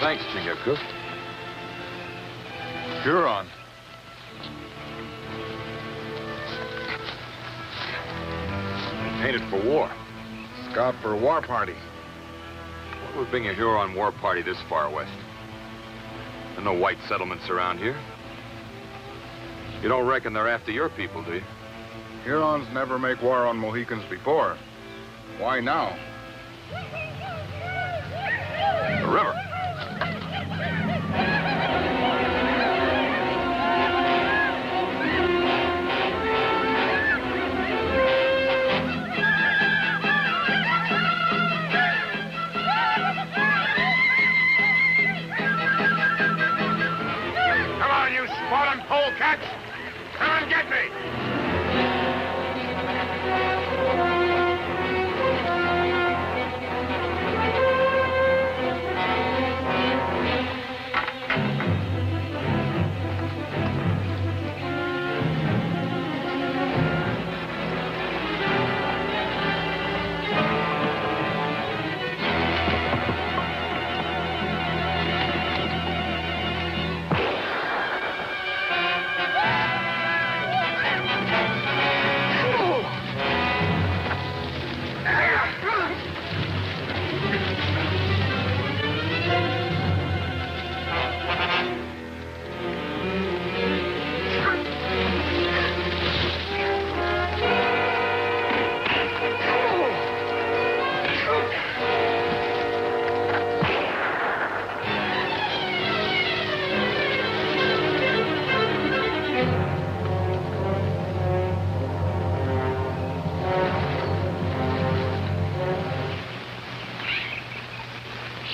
Thanks, Chingacook. Huron. Painted for war. Scout for a war party. What would bring a Huron war party this far west? There are no white settlements around here. You don't reckon they're after your people, do you? Hurons never make war on Mohicans before. Why now? The river. Come on, you spawning polecats! Come and get me!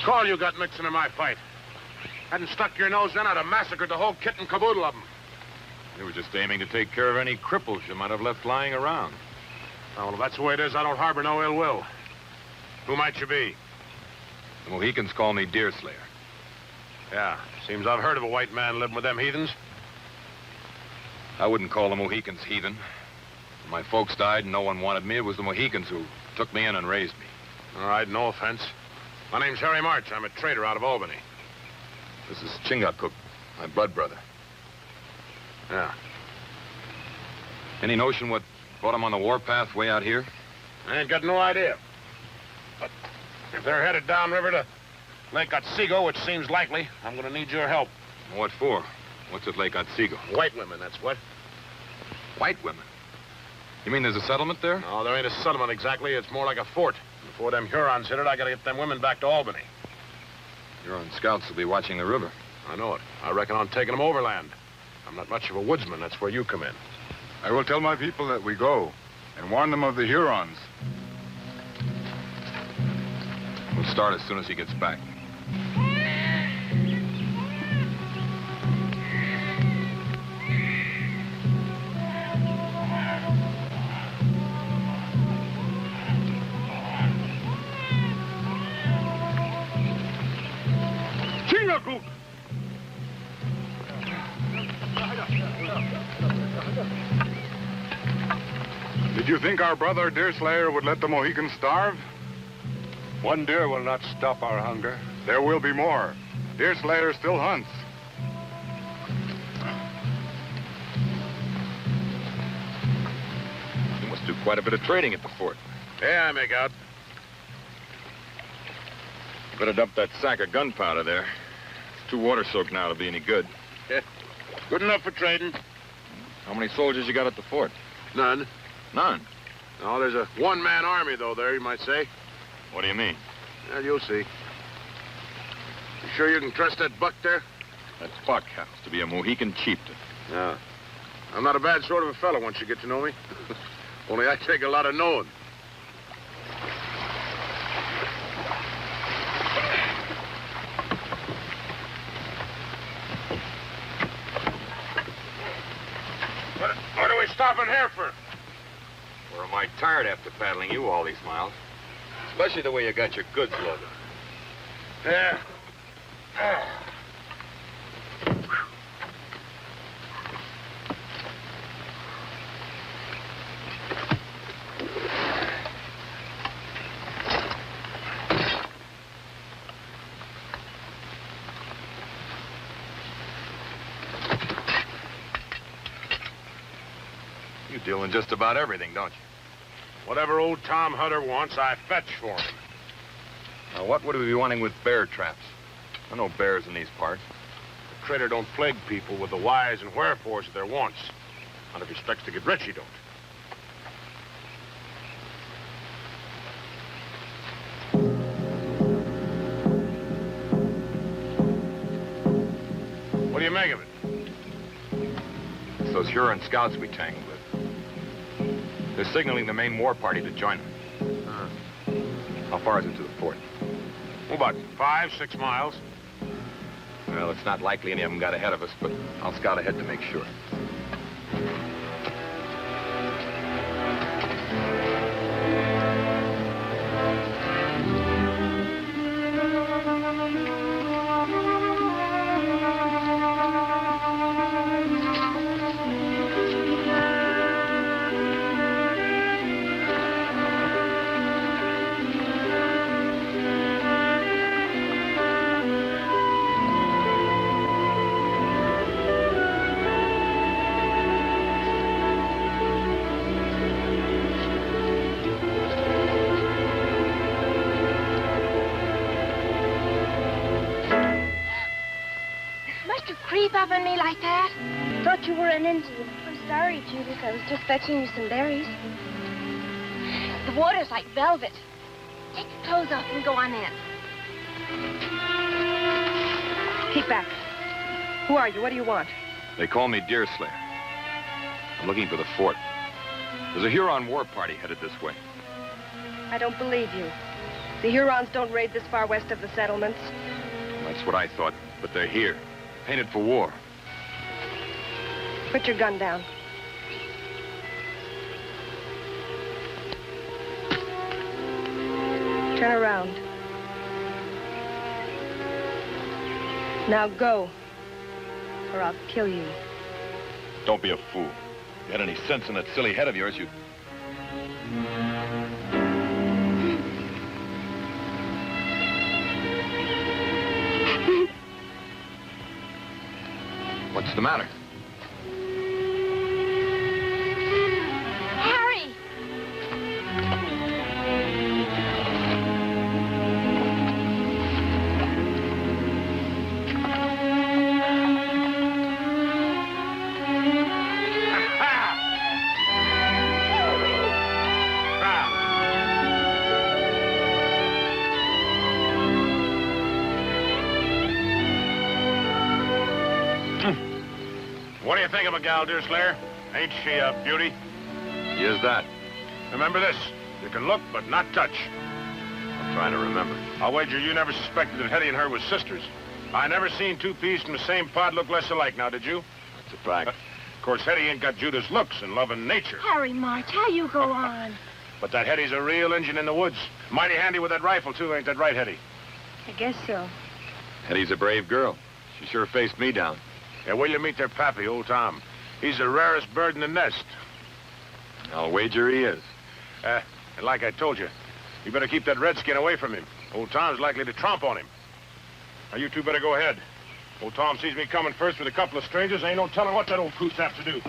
All you got mixing in my fight. Hadn't stuck your nose in, I'd have massacred the whole kit and caboodle of them. You were just aiming to take care of any cripples you might have left lying around. Oh, well, if that's the way it is, I don't harbor no ill will. Who might you be? The Mohicans call me Deerslayer. Yeah, seems I've heard of a white man living with them heathens. I wouldn't call the Mohicans heathen. When my folks died and no one wanted me, it was the Mohicans who took me in and raised me. All right, no offense. My name's Harry March. I'm a trader out of Albany. This is Chingacook, my blood brother. Yeah. Any notion what brought him on the warpath way out here? I ain't got no idea. But if they're headed downriver to Lake Otsego, which seems likely, I'm gonna need your help. What for? What's at Lake Otsego? White women, that's what. White women? You mean there's a settlement there? No, there ain't a settlement exactly. It's more like a fort. Before them Hurons hit it, I gotta get them women back to Albany. Huron scouts will be watching the river. I know it. I reckon on taking them overland. I'm not much of a woodsman. That's where you come in. I will tell my people that we go and warn them of the Hurons. We'll start as soon as he gets back. Did you think our brother Deerslayer would let the Mohicans starve? One deer will not stop our hunger. There will be more. Deerslayer still hunts. You must do quite a bit of trading at the fort. Yeah, I make out. You better dump that sack of gunpowder there. It's too water-soaked now to be any good. Yeah. Good enough for trading. How many soldiers you got at the fort? None. None. No, there's a one-man army, though, there, you might say. What do you mean? Well, you'll see. You sure you can trust that buck there? That buck happens to be a Mohican chieftain. Yeah. I'm not a bad sort of a fellow once you get to know me. Only I take a lot of knowing. What are we stopping here for? We're mighty tired after paddling you all these miles. Especially the way you got your goods loaded. Yeah. deal in just about everything, don't you? Whatever old Tom Hutter wants, I fetch for him. Now, what would we be wanting with bear traps? There are no bears in these parts. The trader don't plague people with the whys and wherefores of their wants. And if he expects to get rich, he don't. What do you make of it? It's those Huron scouts we tangled with. They're signaling the main war party to join them. How far is it to the fort? Oh, about 5, 6 miles. Well, it's not likely any of them got ahead of us, but I'll scout ahead to make sure. Creep up on me like that? Thought you were an Indian. I'm sorry, Judith. I was just fetching you some berries. The water's like velvet. Take your clothes off and go on in. Keep back. Who are you? What do you want? They call me Deerslayer. I'm looking for the fort. There's a Huron war party headed this way. I don't believe you. The Hurons don't raid this far west of the settlements. That's what I thought, but they're here. Painted for war. Put your gun down. Turn around. Now go, or I'll kill you. Don't be a fool. If you had any sense in that silly head of yours, you'd... What's the matter? Harry! What do you think of a gal, Deerslayer? Ain't she a beauty? Is that? Remember this. You can look, but not touch. I'm trying to remember. I'll wager you never suspected that Hetty and her was sisters. I never seen two peas from the same pod look less alike, now, did you? That's a fact. Of course, Hetty ain't got Judith's looks and loving nature. Harry March, how you go on? But that Hetty's a real Injun in the woods. Mighty handy with that rifle, too, ain't that right, Hetty? I guess so. Hetty's a brave girl. She sure faced me down. Yeah, will you meet their pappy, old Tom? He's the rarest bird in the nest. I'll wager he is. And like I told you, you better keep that redskin away from him. Old Tom's likely to tromp on him. Now, you two better go ahead. Old Tom sees me coming first with a couple of strangers. Ain't no telling what that old coot's have to do.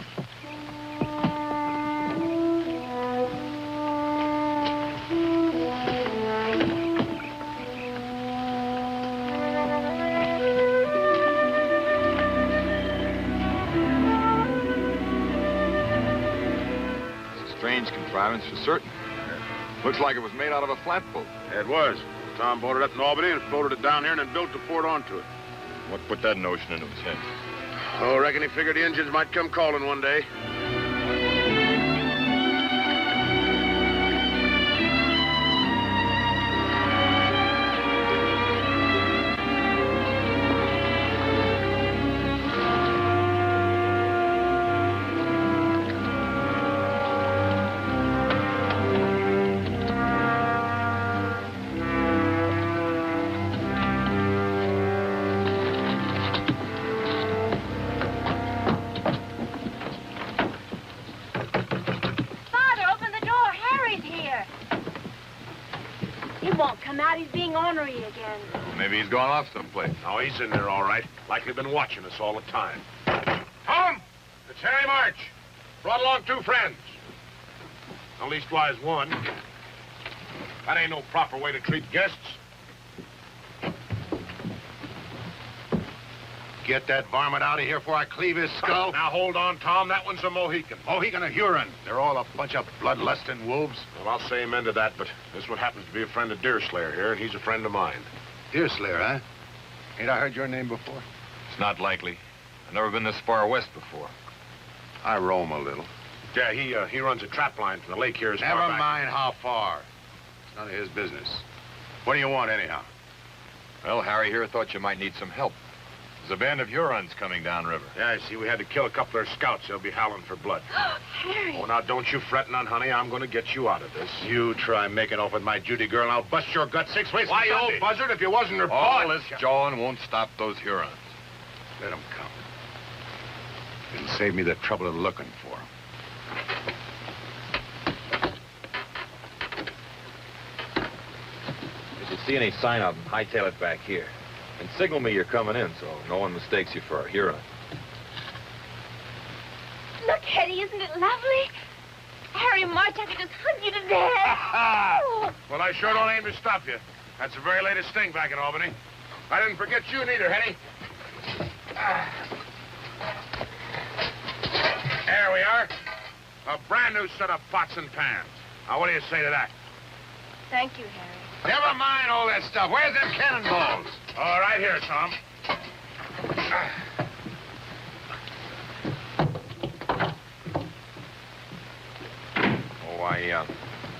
Strange contrivance for certain. Looks like it was made out of a flatboat. It was. Tom bought it up in Albany and floated it down here and then built the fort onto it. What put that notion into his head? Oh, reckon he figured the Indians might come calling one day. He's being ornery again. Maybe he's gone off someplace. Oh, he's in there all right. Likely been watching us all the time. Tom! It's Harry March. Brought along 2 friends. At leastwise 1. That ain't no proper way to treat guests. Get that varmint out of here before I cleave his skull. Now, hold on, Tom. That one's a Mohican. Mohican or Huron. They're all a bunch of bloodlusting wolves. Well, I'll say amen to that, but this one happens to be a friend of Deerslayer here, and he's a friend of mine. Deerslayer, huh? Ain't I heard your name before? It's not likely. I've never been this far west before. I roam a little. Yeah, he runs a trap line from the lake here as far Never back. mind how far. It's none of his business. What do you want, anyhow? Well, Harry here thought you might need some help. There's a band of Hurons coming downriver. Yeah, I see. We had to kill a couple of their scouts. They'll be howling for blood. Harry. Oh, now, don't you fret none, honey. I'm going to get you out of this. You try making off with my Judy girl, and I'll bust your gut 6 ways. Why, you from old Sunday. buzzard, if you wasn't her All boy. this jawing won't stop those Hurons. Let them come. It'll save me the trouble of looking for them. If you see any sign of them, hightail it back here. And signal me you're coming in so no one mistakes you for a Huron. Look, Hetty, isn't it lovely? Harry March, I could just hug you to death. Oh. Well, I sure don't aim to stop you. That's the very latest thing back in Albany. I didn't forget you neither, Hetty. There we are. A brand new set of pots and pans. Now, what do you say to that? Thank you, Harry. Never mind all that stuff. Where's them cannonballs? All right, here, Tom. Oh, I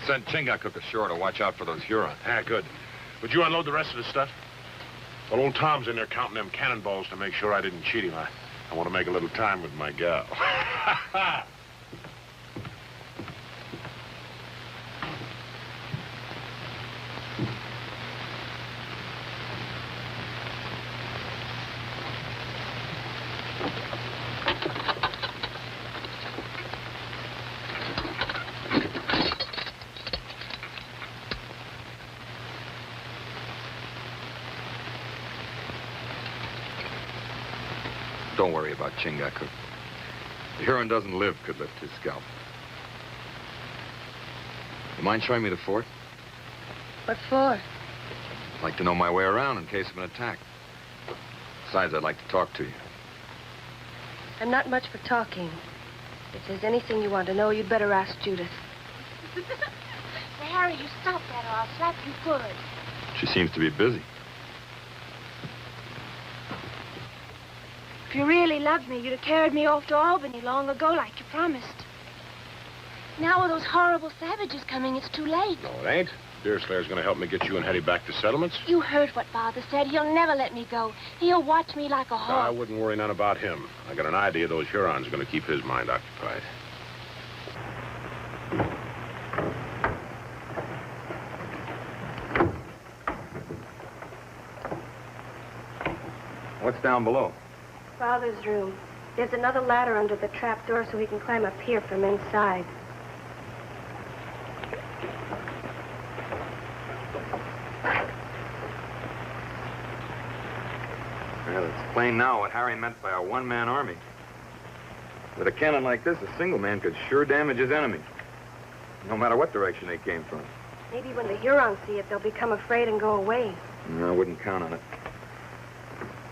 sent Chingachgook ashore to watch out for those Hurons. Ah, good. Would you unload the rest of the stuff? Well, old Tom's in there counting them cannonballs to make sure I didn't cheat him. I want to make a little time with my gal. Don't worry about Chingachgook. The Huron doesn't live could lift his scalp. You mind showing me the fort? What for? I'd like to know my way around in case of an attack. Besides, I'd like to talk to you. I'm not much for talking. If there's anything you want to know, you'd better ask Judith. Now, Harry, you stop that or I'll slap you good. She seems to be busy. If you really loved me, you'd have carried me off to Albany long ago like you promised. Now with those horrible savages coming, it's too late. No, it ain't. Deerslayer's going to help me get you and Hetty back to settlements. You heard what Father said. He'll never let me go. He'll watch me like a I hawk. wouldn't worry none about him. I got an idea those Hurons are going to keep his mind occupied. What's down below? Father's room. There's another ladder under the trap door so he can climb up here from inside. Well, it's plain now what Harry meant by a one-man army. With a cannon like this, a single man could sure damage his enemy, no matter what direction they came from. Maybe when the Hurons see it, they'll become afraid and go away. No, I wouldn't count on it.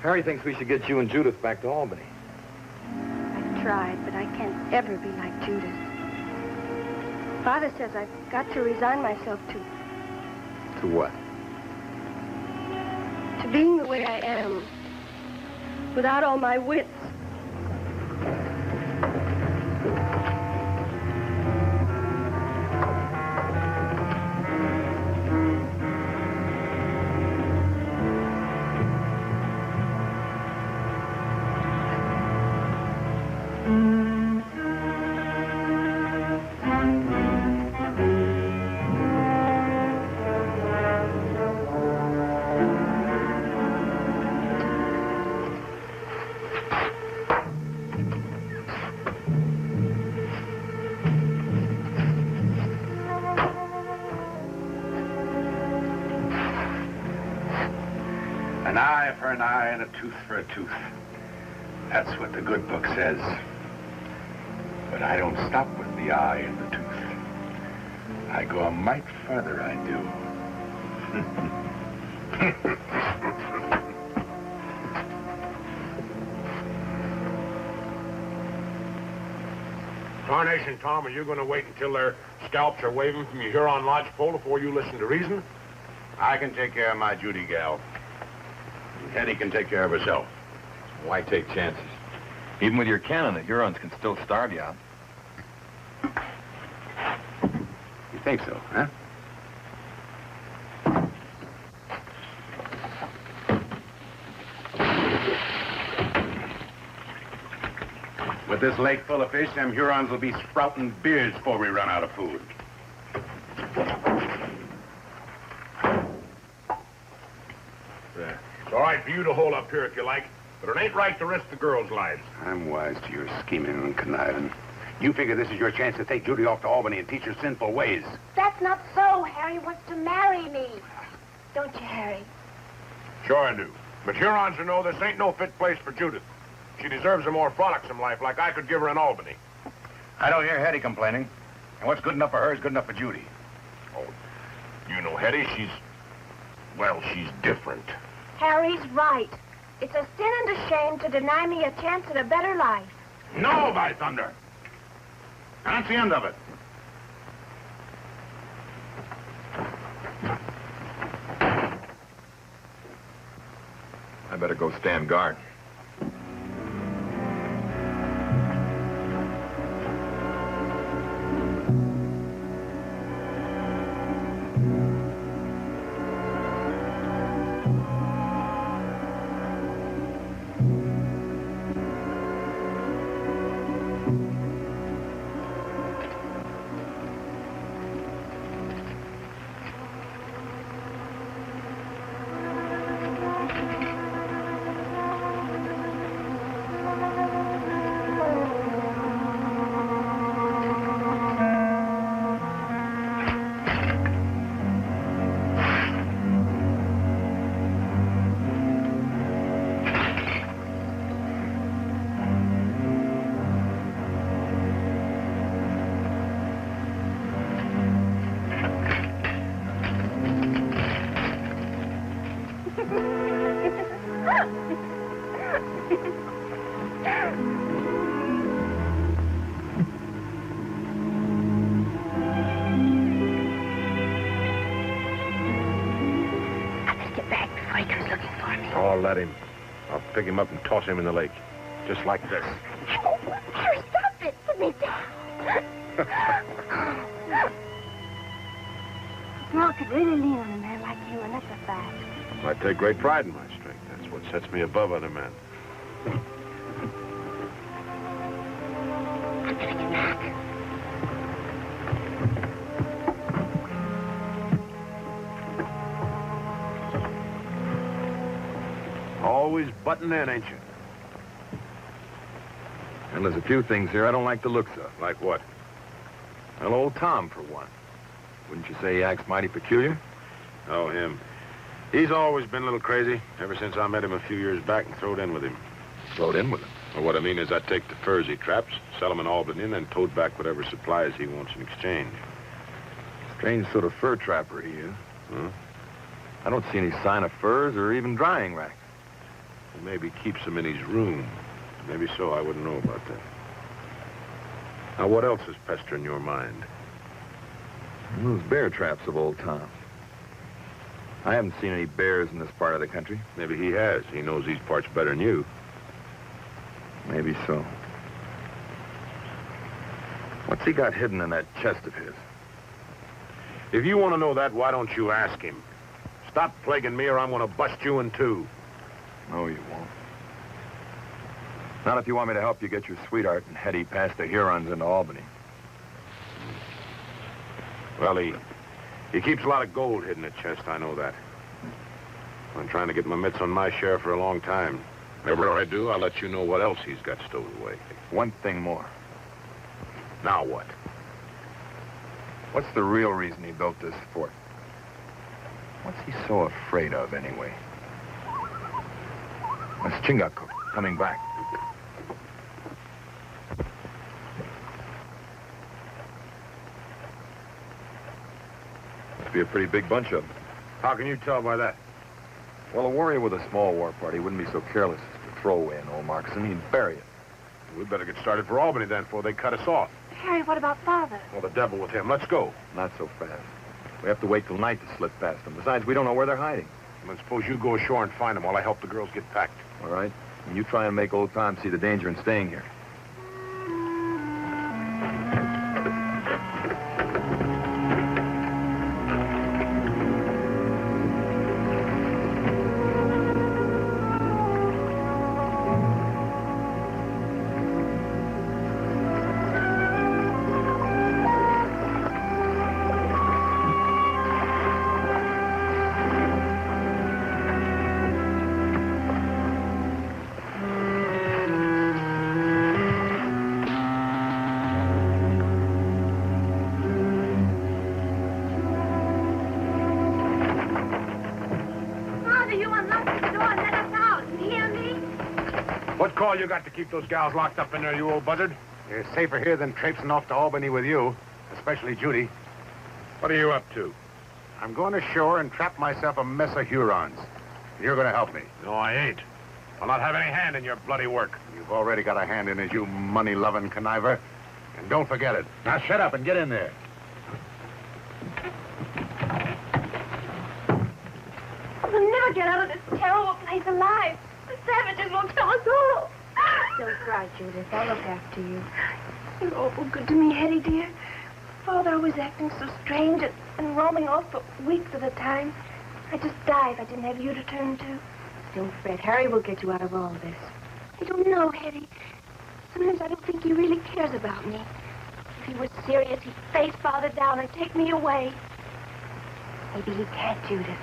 Harry thinks we should get you and Judith back to Albany. I've tried, but I can't ever be like Judith. Father says I've got to resign myself To what? to being the way I am, without all my wits. An eye for an eye and a tooth for a tooth. That's what the good book says. But I don't stop with the eye and the tooth. I go a mite further, I do. Tarnation, Tom, are you going to wait until their scalps are waving from your Huron lodgepole before you listen to reason? I can take care of my Judy gal. Hetty can take care of herself. Why take chances? Even with your cannon, the Hurons can still starve you out. You think so, huh? With this lake full of fish, them Hurons will be sprouting beards before we run out of food. It's all right for you to hold up here if you like, but it ain't right to risk the girls' lives. I'm wise to your scheming and conniving. You figure this is your chance to take Judy off to Albany and teach her sinful ways. That's not so. Harry wants to marry me. Don't you, Harry? Sure I do. But Hurons will know this ain't no fit place for Judith. She deserves a more frolicsome life like I could give her in Albany. I don't hear Hetty complaining. And what's good enough for her is good enough for Judy. Oh, you know Hetty, she's different. Harry's right. It's a sin and a shame to deny me a chance at a better life. No, by thunder. That's the end of it. I better go stand guard. Oh, let him. I'll pick him up and toss him in the lake. Just like this. Oh, Harry, stop it. Put me down. A girl could really lean on a man like you, and that's a fact. I take great pride in my strength. That's what sets me above other men. I'm gonna get back. Always butting in, ain't you? And there's a few things here I don't like the looks of. Like what? Well, old Tom, for one. Wouldn't you say he acts mighty peculiar? Oh, him. He's always been a little crazy, ever since I met him a few years back and throwed in with him. Throwed in with him. Well, what I mean is I take the furs he traps, sell them in Albany, and then tote back whatever supplies he wants in exchange. Strange sort of fur trapper he is. Huh? I don't see any sign of furs or even drying racks. He maybe keeps them in his room. Maybe so, I wouldn't know about that. Now, what else is pestering your mind? And those bear traps of old Tom. I haven't seen any bears in this part of the country. Maybe he has. He knows these parts better than you. Maybe so. What's he got hidden in that chest of his? If you want to know that, why don't you ask him? Stop plaguing me or I'm going to bust you in two. No, you won't. Not if you want me to help you get your sweetheart and Hetty past the Hurons into Albany. Well, he keeps a lot of gold hidden in the chest, I know that. I'm trying to get my mitts on my share for a long time. Whenever I do, I'll let you know what else he's got stowed away. One thing more. Now what? What's the real reason he built this fort? What's he so afraid of, anyway? That's Chingachgook coming back. Must be a pretty big bunch of them. How can you tell by that? Well, a warrior with a small war party wouldn't be so careless as to throw away an old moccasin. He'd bury it. We'd better get started for Albany then before they cut us off. Harry, what about Father? Well, the devil with him. Let's go. Not so fast. We have to wait till night to slip past them. Besides, we don't know where they're hiding. Then suppose you go ashore and find them while I help the girls get packed. All right? And you try and make old Tom see the danger in staying here. What call you got to keep those gals locked up in there, you old buzzard? You're safer here than traipsing off to Albany with you, especially Judy. What are you up to? I'm going ashore and trap myself a mess of Hurons. You're going to help me. No, I ain't. I'll not have any hand in your bloody work. You've already got a hand in it, you money-loving conniver. And don't forget it. Now shut up and get in there. We'll never get out of this terrible place alive. The savages will kill us all. Don't cry, Judith. I'll look after you. You're awful good to me, Hetty, dear. Father was acting so strange and roaming off for weeks at a time. I just died if I didn't have you to turn to. Don't fret. Harry will get you out of all this. I don't know, Hetty. Sometimes I don't think he really cares about me. If he was serious, he'd face Father down and take me away. Maybe he can't, Judith.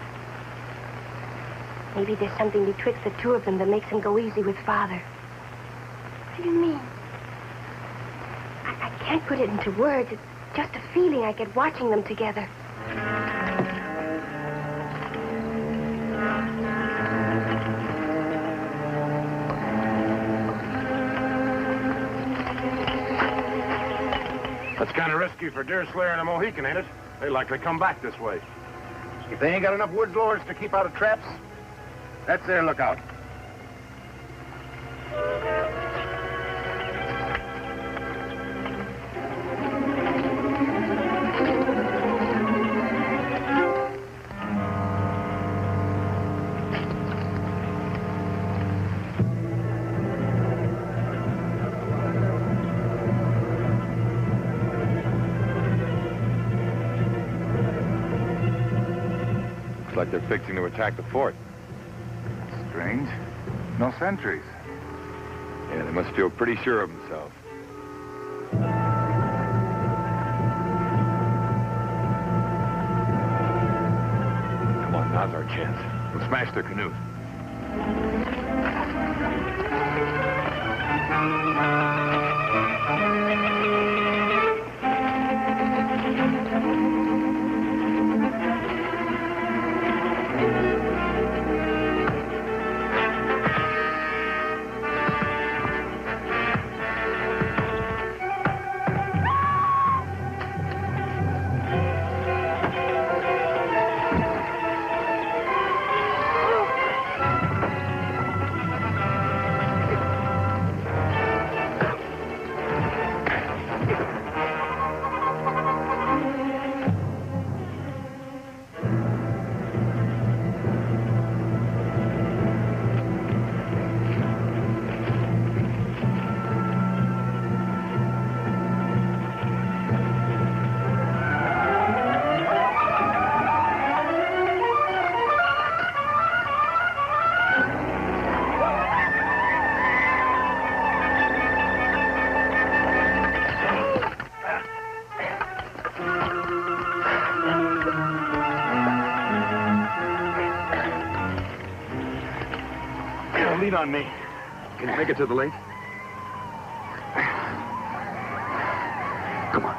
Maybe there's something betwixt the two of them that makes him go easy with Father. What do you mean? I can't put it into words. It's just a feeling I get watching them together. That's kind of risky for Deerslayer and a Mohican, ain't it? They likely come back this way. If they ain't got enough woods lords to keep out of traps, that's their lookout. Looks like they're fixing to attack the fort. Strange. No sentries. Yeah, they must feel pretty sure of themselves. Come on, now's our chance. We'll smash their canoes. Lean on me. Can you make it to the lake? Come on.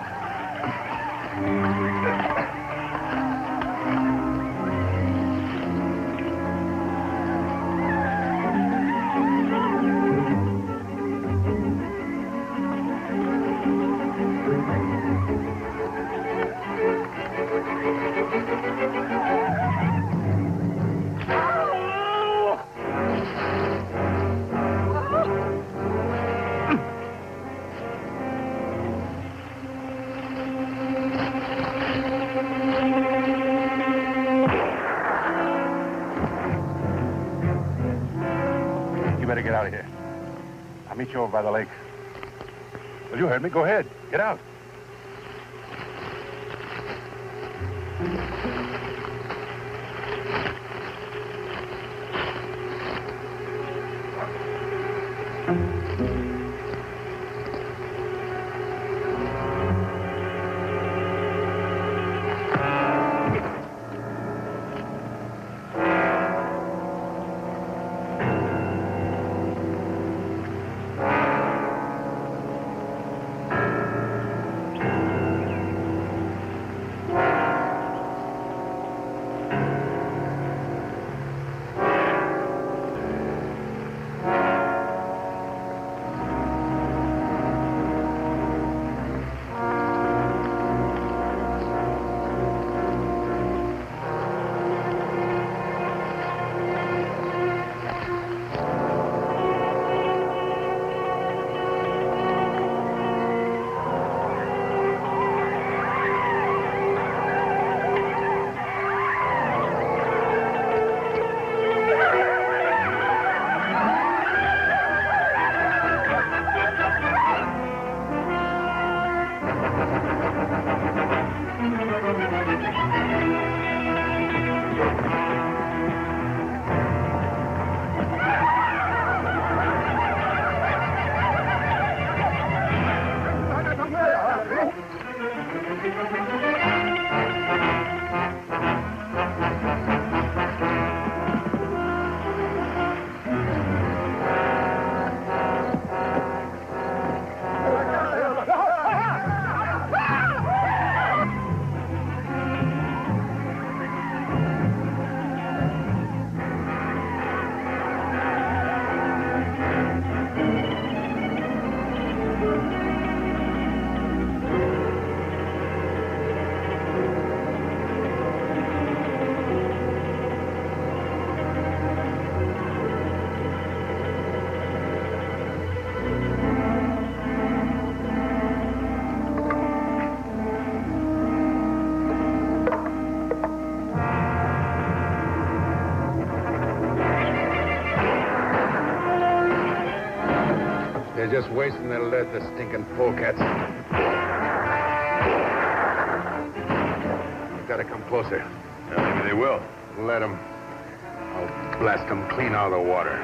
better get out of here. I'll meet you over by the lake. Well, you heard me. Go ahead. Get out. They're just wasting their lead, the stinking polecats. You've got to come closer. Maybe they will. Let them. I'll blast them clean out of the water.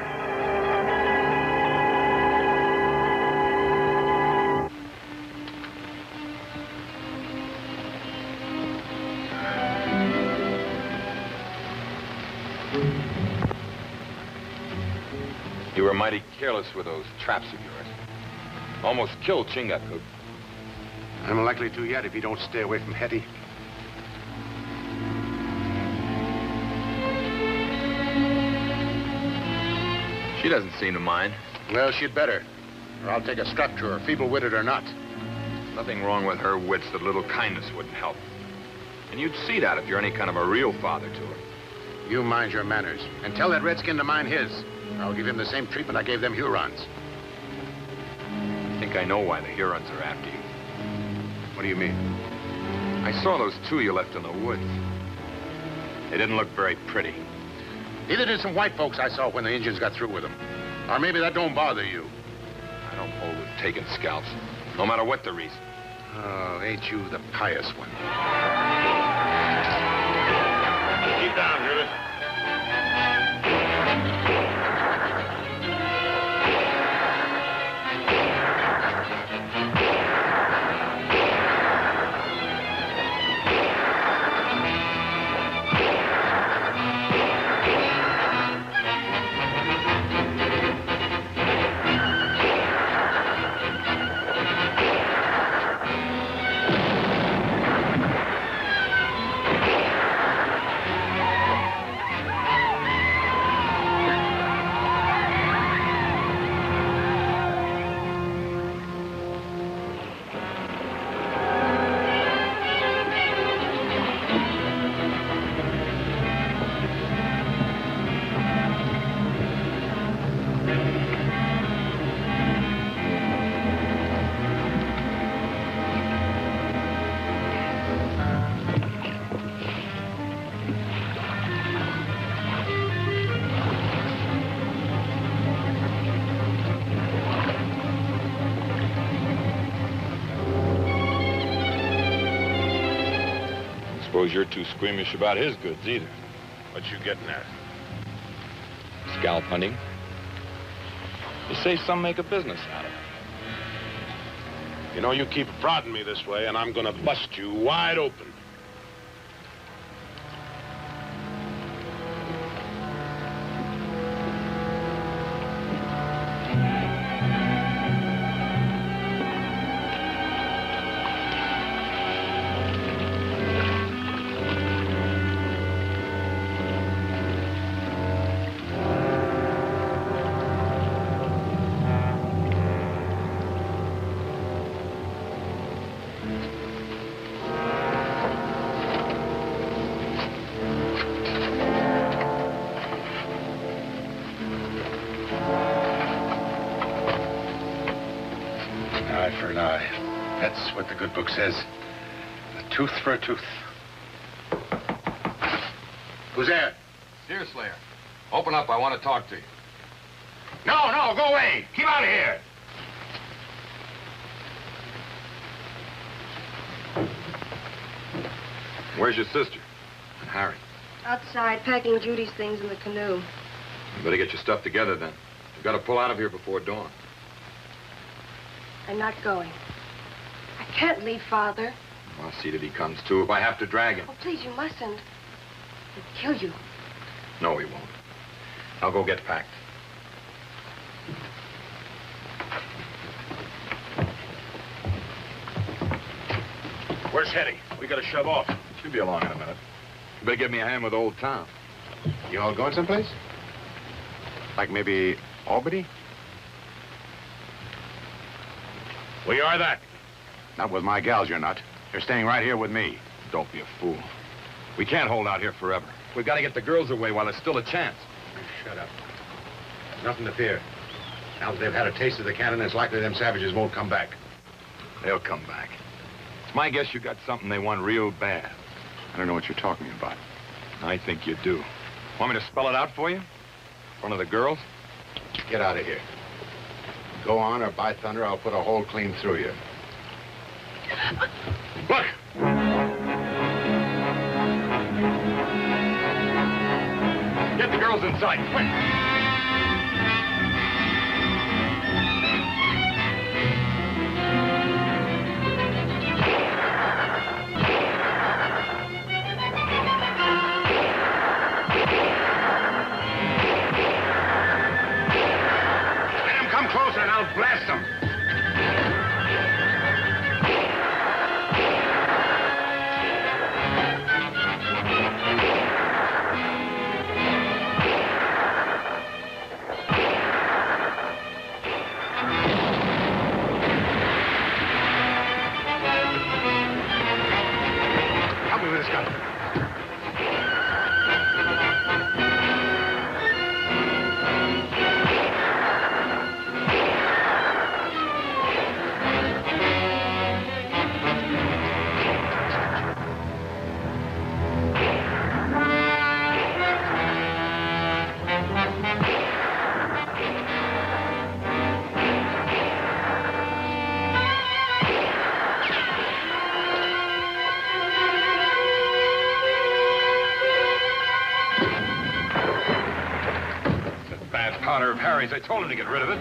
You were mighty careless with those traps of yours. Almost killed Chingachgook. I'm likely to yet if you don't stay away from Hetty. She doesn't seem to mind. Well, she'd better. Or I'll take a strap to her, feeble-witted or not. Nothing wrong with her wits that a little kindness wouldn't help. And you'd see that if you're any kind of a real father to her. You mind your manners. And tell that redskin to mind his. Or I'll give him the same treatment I gave them Hurons. I think I know why the Hurons are after you. What do you mean? I saw those two you left in the woods. They didn't look very pretty. Neither did some white folks I saw when the Indians got through with them. Or maybe that don't bother you. I don't hold with taking scalps, no matter what the reason. Oh, ain't you the pious one? Keep down, Judith. suppose you're too squeamish about his goods, either. What you getting at? Scalp hunting. You say some make a business out of it. You know, you keep prodding me this way, and I'm gonna bust you wide open. For an eye. That's what the good book says. A tooth for a tooth. Who's there? Deer Slayer. Open up. I want to talk to you. No, go away. Keep out of here. Where's your sister? And Harry? Outside, packing Judy's things in the canoe. You better get your stuff together, then. You've got to pull out of here before dawn. I'm not going. I can't leave Father. I'll see that he comes, too, if I have to drag him. Oh, please, you mustn't. He'll kill you. No, he won't. I'll go get packed. Where's Hetty? We gotta shove off. She'll be along in a minute. You better give me a hand with old Tom. You all going someplace? Like maybe Albany? We are that. Not with my gals, you're not. You're staying right here with me. Don't be a fool. We can't hold out here forever. We've got to get the girls away while there's still a chance. Shut up. Nothing to fear. Now that they've had a taste of the cannon, it's likely them savages won't come back. They'll come back. It's my guess you got something they want real bad. I don't know what you're talking about. I think you do. Want me to spell it out for you? In front of the girls? Get out of here. Go on, or by thunder, I'll put a hole clean through you. Look! Get the girls inside, quick! Let them come closer and I'll blast them. Help me with this gun. Bad powder of Harry's. I told him to get rid of it.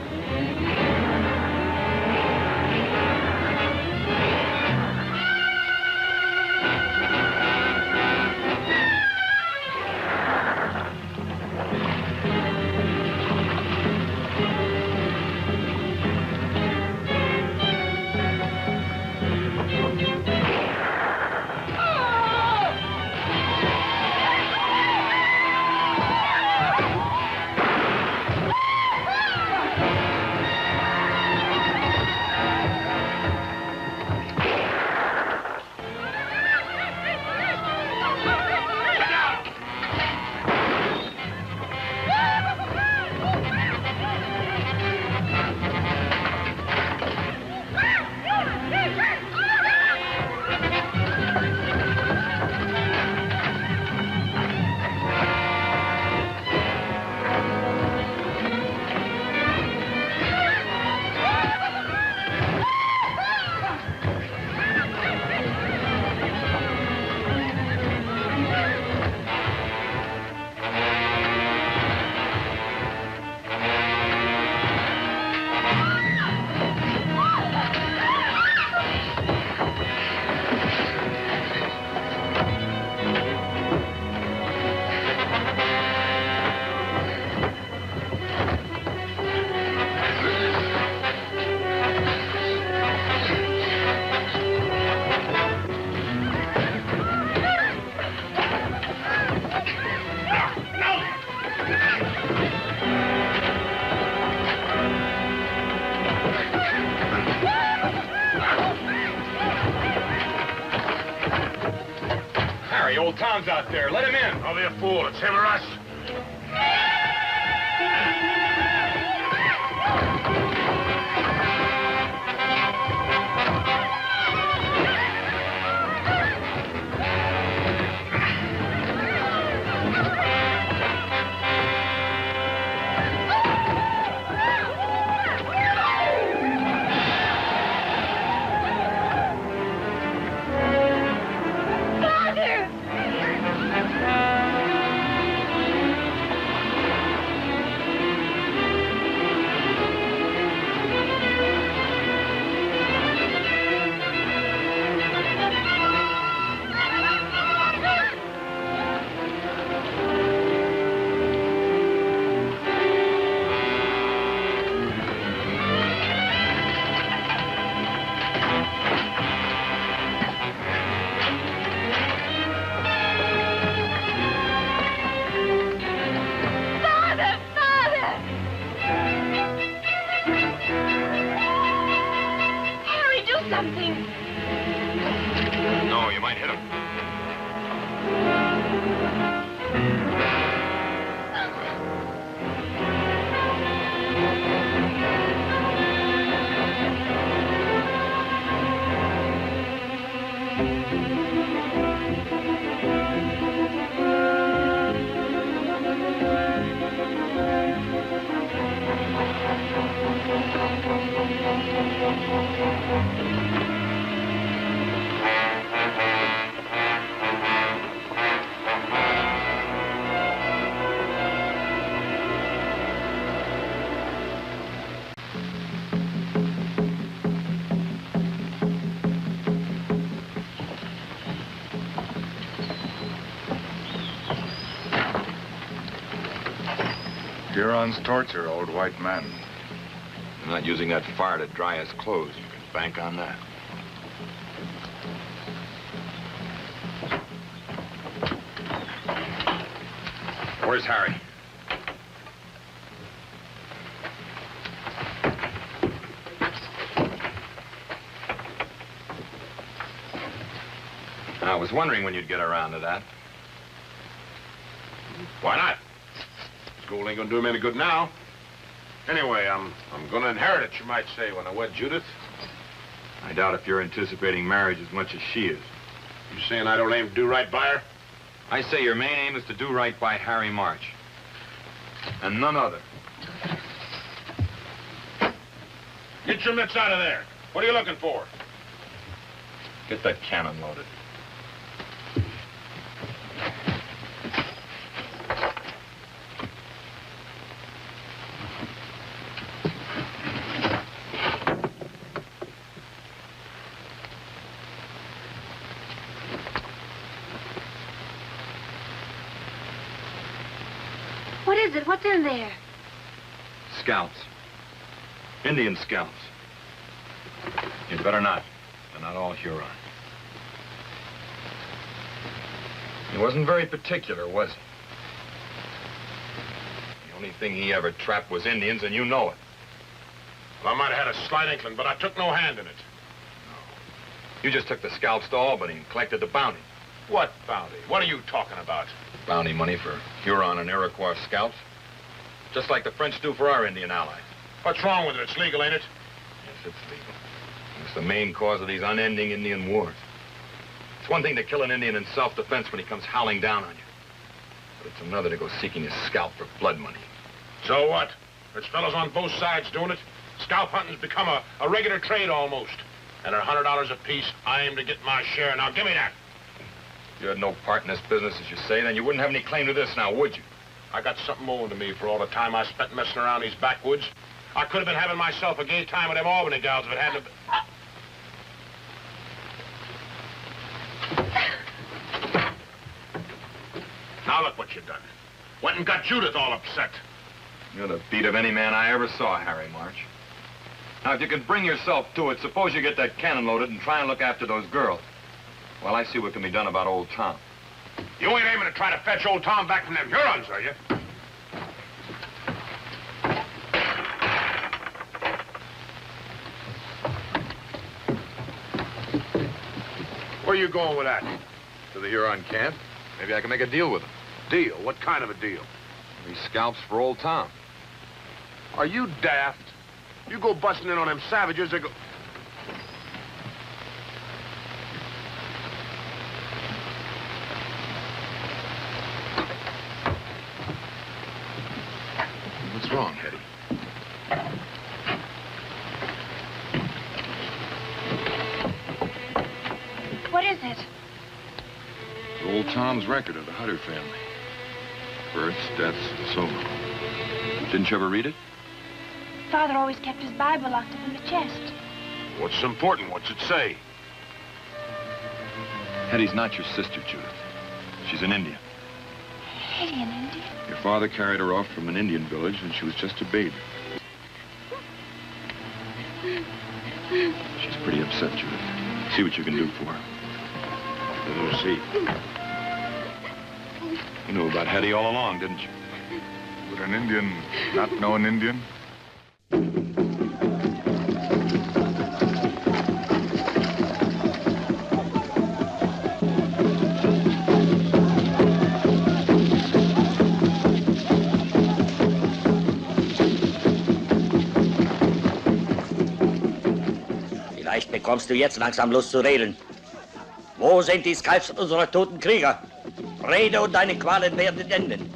John's out there. Let him in. Don't be a fool. It's him or us. No, you might hit him. Huron's torture, old white man. They're not using that fire to dry his clothes. You can bank on that. Where's Harry? I was wondering when you'd get around to that. Why not? School ain't gonna do him any good now. Anyway, I'm gonna inherit it, you might say, when I wed Judith. I doubt if you're anticipating marriage as much as she is. You saying I don't aim to do right by her? I say your main aim is to do right by Harry March. And none other. Get your mitts out of there. What are you looking for? Get that cannon loaded. What is it? What's in there? Scalps. Indian scalps. You'd better not. They're not all Huron. He wasn't very particular, was he? The only thing he ever trapped was Indians, and you know it. Well, I might have had a slight inkling, but I took no hand in it. You just took the scalps to Albany and collected the bounty. What bounty? What are you talking about? Bounty money for Huron and Iroquois scalps. Just like the French do for our Indian allies. What's wrong with it? It's legal, ain't it? Yes, it's legal. It's the main cause of these unending Indian wars. It's one thing to kill an Indian in self-defense when he comes howling down on you. But it's another to go seeking his scalp for blood money. So what? There's fellows on both sides doing it. Scalp hunting's become a regular trade almost. And at $100 apiece, I aim to get my share. Now, give me that. If you had no part in this business, as you say, then you wouldn't have any claim to this now, would you? I got something owing to me for all the time I spent messing around these backwoods. I could have been having myself a gay time with them Albany gals if it hadn't been... Now look what you've done. Went and got Judith all upset. You're the beat of any man I ever saw, Harry March. Now, if you can bring yourself to it, suppose you get that cannon loaded and try and look after those girls. Well, I see what can be done about old Tom. You ain't aiming to try to fetch old Tom back from them Hurons, are you? Where are you going with that? To the Huron camp? Maybe I can make a deal with him. Deal? What kind of a deal? He scalps for old Tom. Are you daft? You go busting in on them savages, they go... What's wrong, Hetty? What is it? Old Tom's record of the Hutter family. Births, deaths, and so on. Didn't you ever read it? Father always kept his Bible locked up in the chest. What's important? What's it say? Hetty's not your sister, Judith. She's an Indian. Hetty, an Indian? Your father carried her off from an Indian village when she was just a baby. She's pretty upset, Judith. See what you can do for her. We'll see. You knew about Hetty all along, didn't you? Would an Indian not know an Indian? Vielleicht bekommst du jetzt langsam Lust zu reden. Wo sind die Skalps unserer toten Krieger? Rede und deine Qualen werden enden.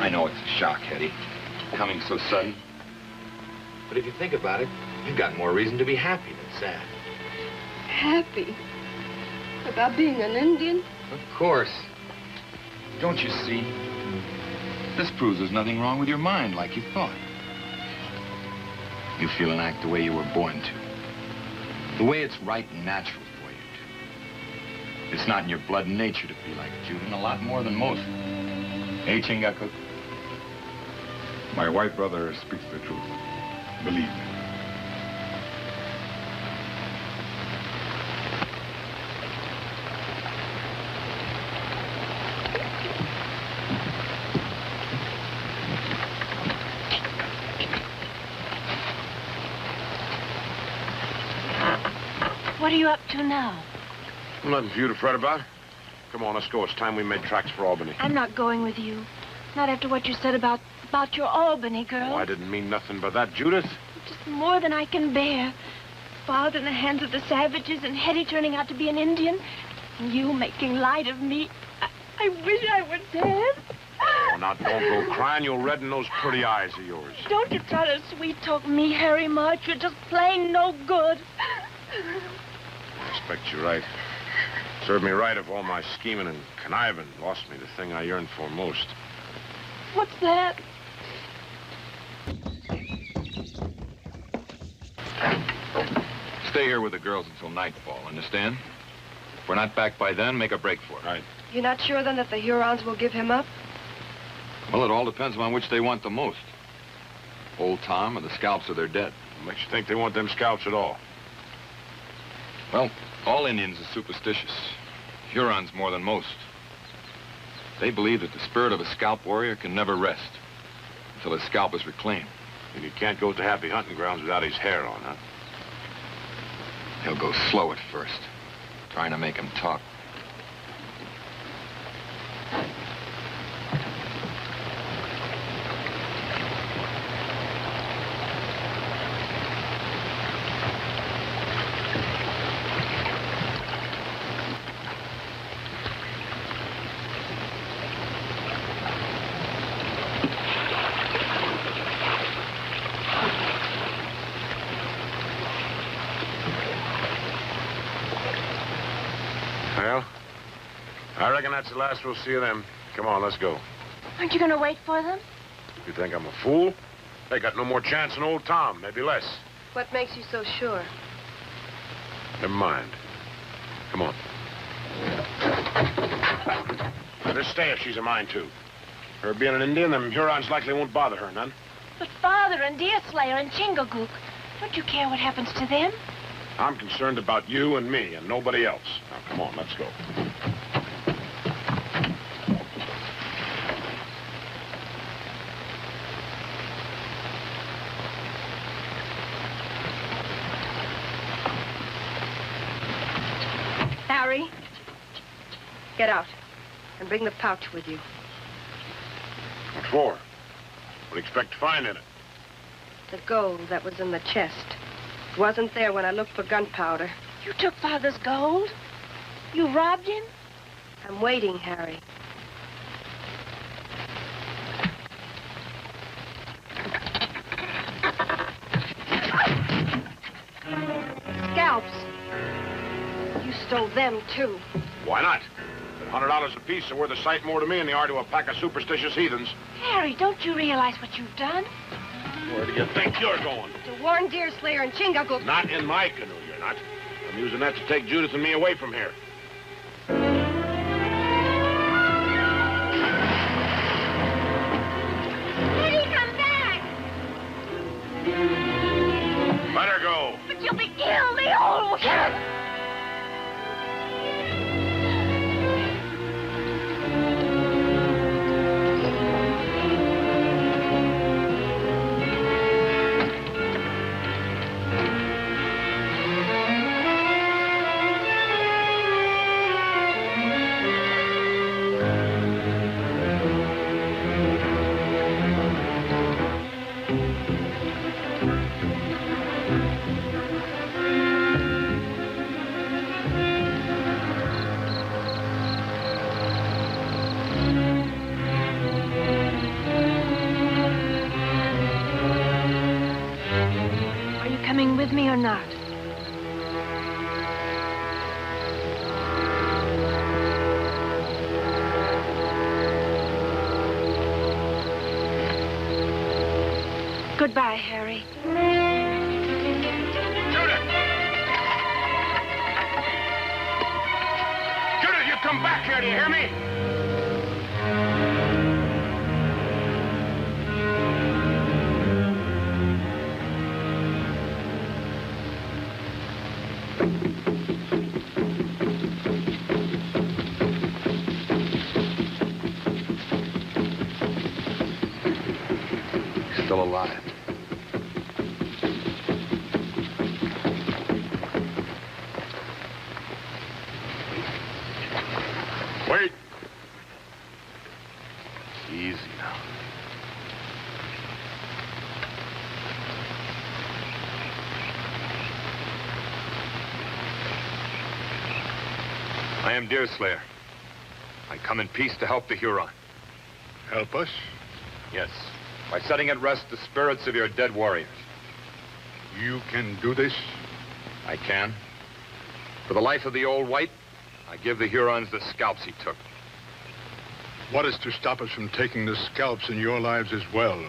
I know it's a shock, Hetty. Coming so sudden. But if you think about it, you've got more reason to be happy than sad. Happy? About being an Indian? Of course. Don't you see? This proves there's nothing wrong with your mind like you thought. You feel and act the way you were born to. The way it's right and natural for you to. It's not in your blood and nature to be like Jude, and a lot more than most. Hey, Chingakuk. My white brother speaks the truth. Believe me. What are you up to now? Nothing for you to fret about. Come on, let's go. It's time we made tracks for Albany. I'm not going with you. Not after what you said about your Albany girl. Oh, I didn't mean nothing but that, Judith. Just more than I can bear. Father in the hands of the savages and Hetty turning out to be an Indian. And you making light of me. I wish I were dead. Oh, now don't go crying. You'll redden those pretty eyes of yours. Don't you try to sweet-talk me, Harry March. You're just plain no good. I expect you're right. Served me right if all my scheming and conniving lost me the thing I yearned for most. What's that? Stay here with the girls until nightfall, understand? If we're not back by then, make a break for it. Right. You're not sure, then, that the Hurons will give him up? Well, it all depends on which they want the most. Old Tom or the scalps of their dead. What makes you think they want them scalps at all? Well, all Indians are superstitious. Hurons more than most. They believe that the spirit of a scalp warrior can never rest until his scalp is reclaimed. And he can't go to happy hunting grounds without his hair on, huh? He'll go slow at first, trying to make him talk. Well, I reckon that's the last we'll see of them. Come on, let's go. Aren't you going to wait for them? You think I'm a fool? They got no more chance than old Tom, maybe less. What makes you so sure? Never mind. Come on. Let her stay if she's a mind to. Her being an Indian, them Hurons likely won't bother her none. But Father and Deerslayer and Chingagook, don't you care what happens to them? I'm concerned about you and me and nobody else. Now, come on, let's go. Harry, get out and bring the pouch with you. What for? What do you expect to find in it? The gold that was in the chest. It wasn't there when I looked for gunpowder. You took Father's gold? You robbed him? I'm waiting, Harry. Scalps. You stole them, too. Why not? $100 apiece are worth a sight more to me than they are to a pack of superstitious heathens. Harry, don't you realize what you've done? Where do you think you're going? To warn Deerslayer and Chingagook. Not in my canoe, you're not. I'm using that to take Judith and me away from here. Eddie, come back! Let her go. But you'll be killed, the old... With me or not? Goodbye, Harry. Judith! Judith, you come back here, do you hear me? Still alive. Wait. Easy now. I am Deerslayer. I come in peace to help the Huron. Help us? Yes. By setting at rest the spirits of your dead warriors. You can do this? I can. For the life of the old white, I give the Hurons the scalps he took. What is to stop us from taking the scalps in your lives as well?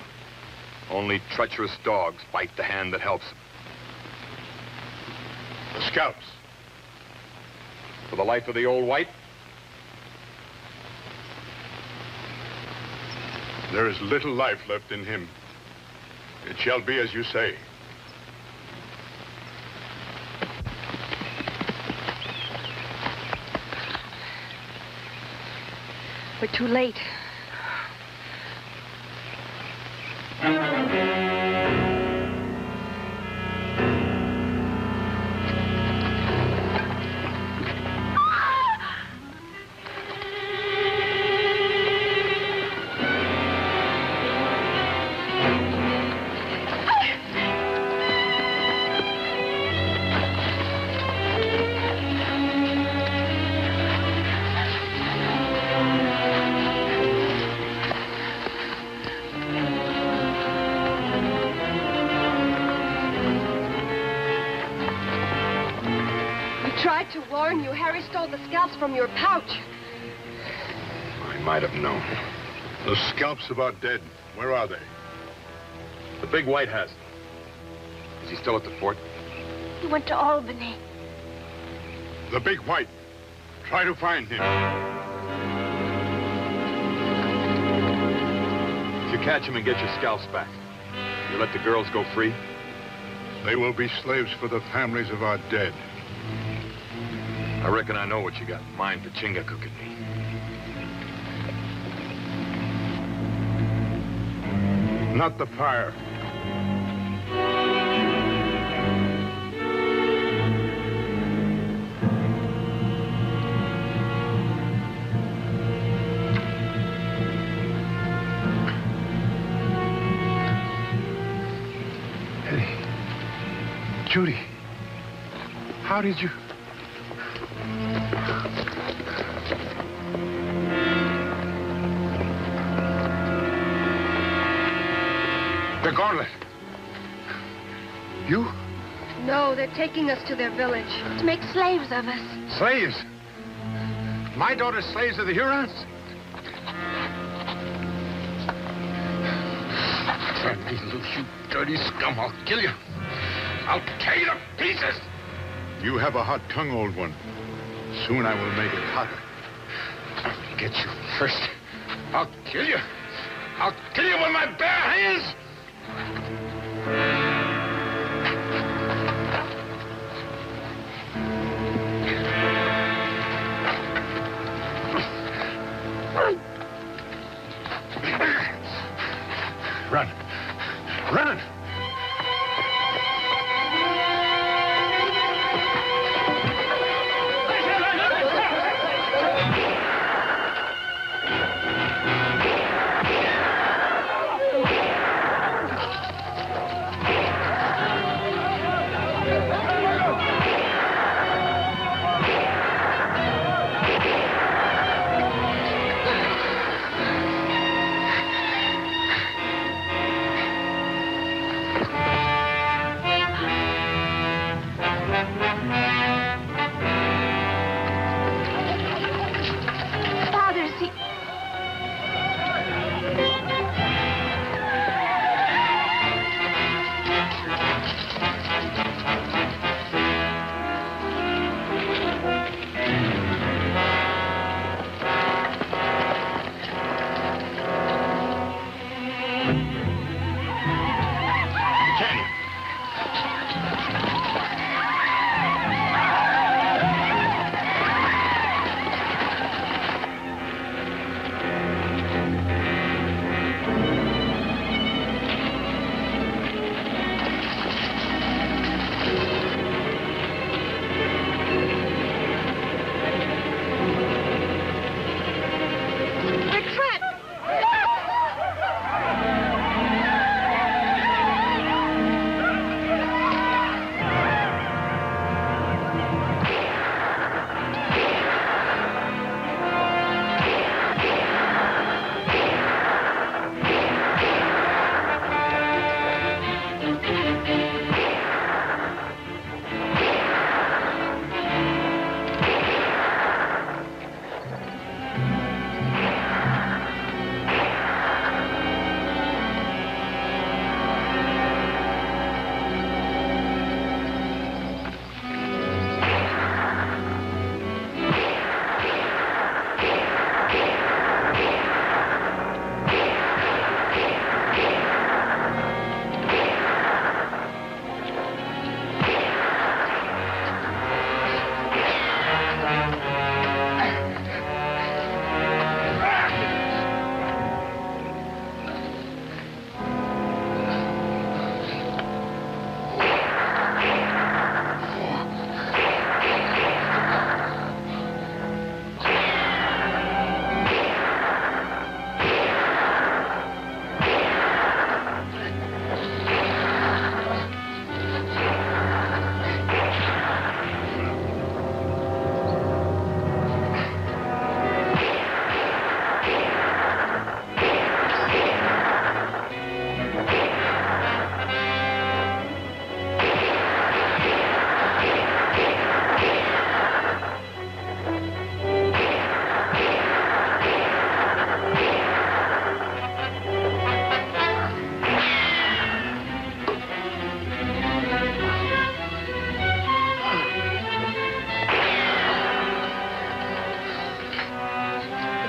Only treacherous dogs bite the hand that helps them. The scalps? For the life of the old white, there is little life left in him. It shall be as you say. We're too late. To warn you, Harry stole the scalps from your pouch. I might have known. The scalps of our dead, where are they? The big white has them. Is he still at the fort? He went to Albany. The big white. Try to find him. If you catch him and get your scalps back, you let the girls go free? They will be slaves for the families of our dead. I reckon I know what you got in mind for Chingagook and me. Not the fire. Judy, how did you... The gauntlet. You? No, they're taking us to their village. To make slaves of us. Slaves? My daughter's slaves of the Hurons? Turn me loose, you dirty scum. I'll kill you. I'll tear you to pieces. You have a hot tongue, old one. Soon I will make it hotter. I'll get you first. I'll kill you. I'll kill you with my bare hands. Run. Run! Father, see... We're trapped!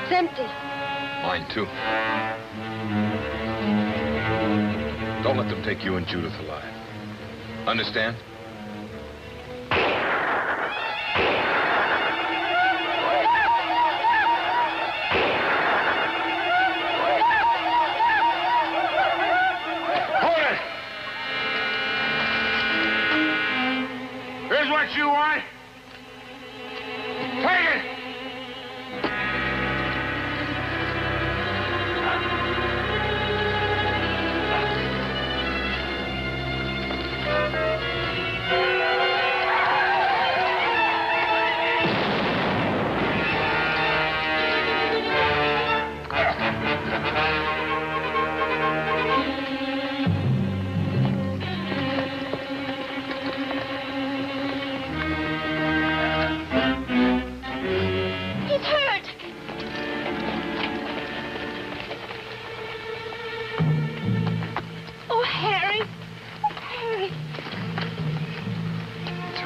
It's empty. Mine, too. Don't let them take you and Judith alive. Understand? Hold it! Here's what you want. Take it!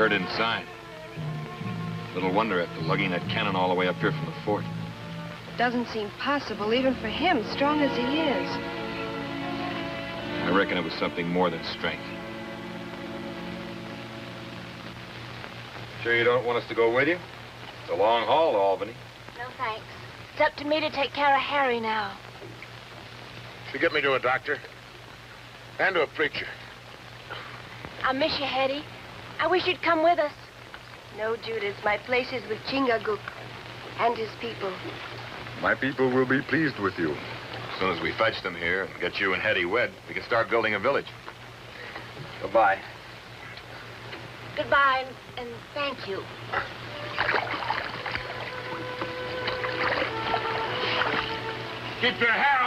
hurt inside. Little wonder after lugging that cannon all the way up here from the fort. Doesn't seem possible, even for him, strong as he is. I reckon it was something more than strength. Sure you don't want us to go with you? It's a long haul to Albany. No, thanks. It's up to me to take care of Harry now. You get me to a doctor. And to a preacher. I miss you, Hetty. I wish you'd come with us. No, Judith, my place is with Chingachgook and his people. My people will be pleased with you. As soon as we fetch them here and get you and Hetty wed, we can start building a village. Goodbye. Goodbye, and thank you. Keep your hair